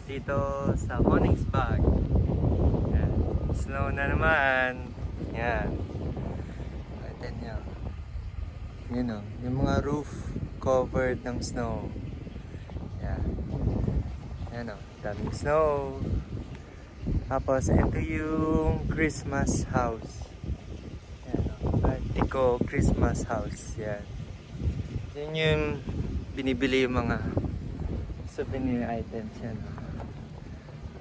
dito sa Koningsbag. Yan. Snow na naman. Yan. Tignan nyo. Yun o, yung mga roof covered ng snow. Yan. Yan o, daming snow. Tapos ito yung Christmas house. Yan o, Artico Christmas house. Yan. Yan yung binibili yung mga souvenir items. Yan o.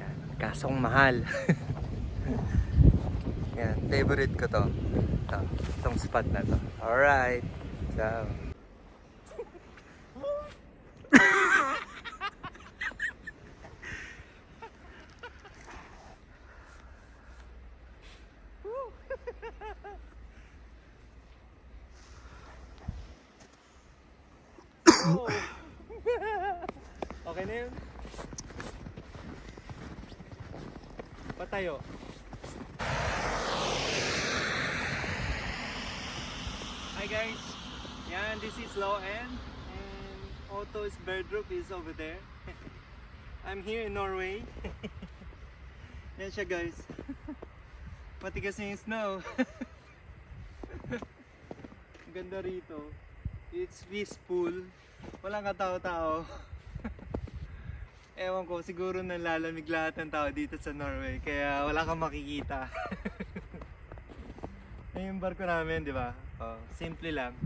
Yan. Kasong mahal. Yan, favorite ko to. Itong spot na to. Alright. So, okay na yun? Patayo. Hi guys, yan, this is Loen and Otto's Berdrup is over there. I'm here in Norway. Yan siya guys. Matigas na yung snow. Ganda rito. It's peaceful. Walang katao-tao. Ewan ko, siguro nalalamig lahat ng tao dito sa Norway. Kaya wala kang makikita. Yung barko namin, di ba? Oh, simple lang.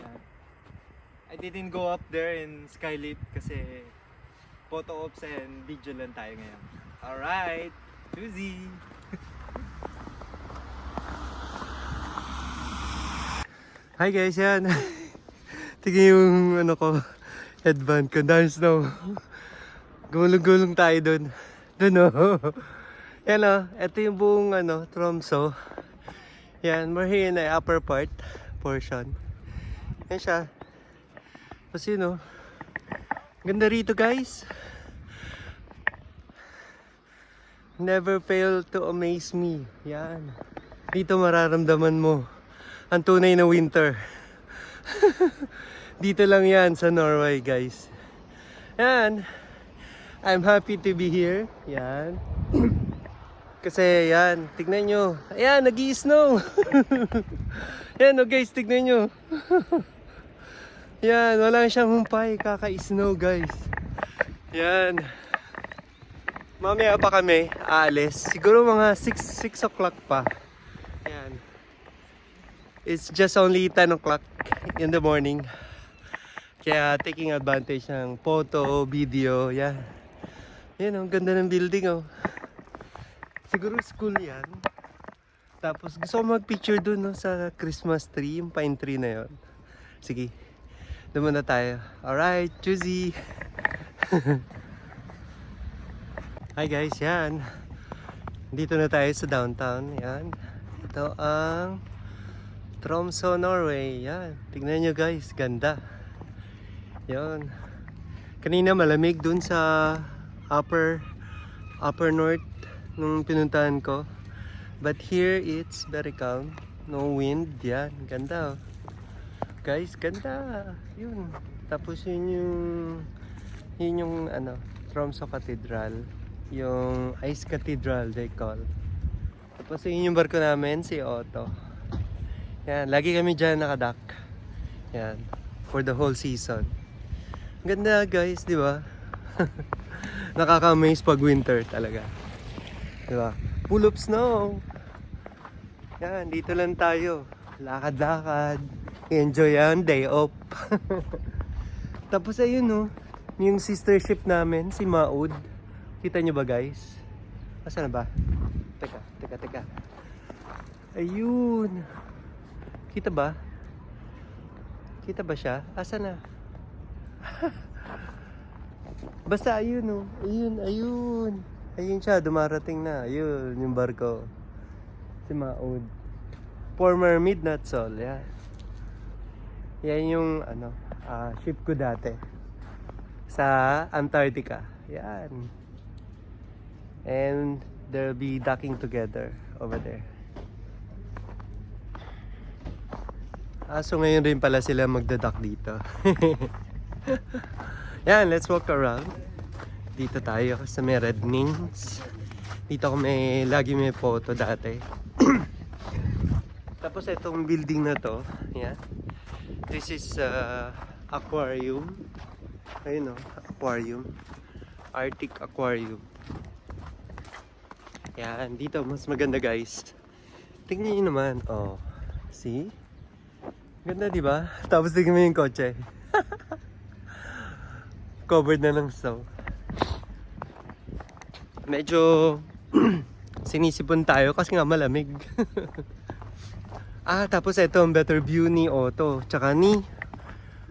Yan. I didn't go up there in Skylit kasi photo ops and video lang tayo ngayon. Alright, choosy! Hi guys, yan. Tignan yung ano ko, headband ko, dahil snow. Gulong-gulong tayo dun. Dun oh. Yan oh, ito yung buong ano, Tromso. Yan, we're here in the upper portion. Yan siya. Tapos yun oh. Ganda rito guys. Never fail to amaze me. Yan. Dito mararamdaman mo ang tunay na winter. Dito lang yan sa Norway guys. Yan. I'm happy to be here. Yan. Kasi yan, tignan nyo. Ayan, nag-i-snow. Yan o guys, tignan nyo. Yan, wala siyang humpay. Kaka-snow guys. Yan. Mamaya pa kami aalis. Siguro mga 6 o'clock pa. Yan. It's just only 10 o'clock in the morning. Kaya taking advantage ng photo, video, yan. Yan, ang ganda ng building oh. Siguro school yan. Tapos gusto ko mag-picture dun no, sa Christmas tree, yung pine tree na yon. Sige, doon muna tayo. Alright, choosy! Hi guys, yan. Dito na tayo sa downtown, yan. Ito ang Tromso, Norway. Yan. Tignan nyo guys. Ganda. Yan. Kanina malamig dun sa upper north nung pinuntahan ko. But here it's very calm. No wind. Yan. Ganda. Oh. Guys, ganda. Yun. Tapos yun yung ano, Tromso Cathedral. Yung Ice Cathedral they call. Tapos yun yung barko namin, si Otto. Yan, lagi kami dyan nakadock. Yan, for the whole season. Ganda guys, di ba? Nakaka-amaze pag winter talaga. Di ba? Full of snow. Yan, dito lang tayo. Lakad-lakad. Enjoy yan, day off. Tapos ayun no, yung sister ship namin, si Maud. Kita nyo ba guys? Asa na ba? Teka. Ayun. Kita ba? Kita ba siya? Asa na? Basta ayun oh. Ayun. Ayun siya, dumarating na. Ayun, yung barko. Si Maud. Former Midnight Soul, yan. Yan yung ano, ship ko dati. Sa Antarctica. Yan. And they'll be docking together over there. So ngayon rin pala sila magdadak dito. Yan, let's walk around. Dito tayo sa may Rednings. Dito ako lagi may photo dati. Tapos itong building na to, yan. This is aquarium. Ayun o, aquarium. Arctic Aquarium. Yan, dito mas maganda guys. Tingnan niyo naman, oh. See? Ganda, di ba? Tapos tingnan mo yung kotse. Covered na ng snow. Medyo sinisipon tayo kasi nga malamig. Tapos ito ang better view ni Otto tsaka ni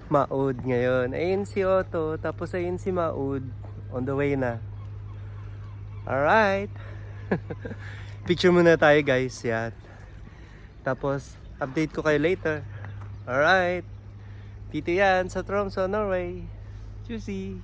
Maud ngayon. Ayun si Otto, tapos ayun si Maud. On the way na. Alright. Picture muna tayo guys. Yan. Tapos update ko kayo later. Alright. Dito yan sa Tromsø, Norway. Juicy.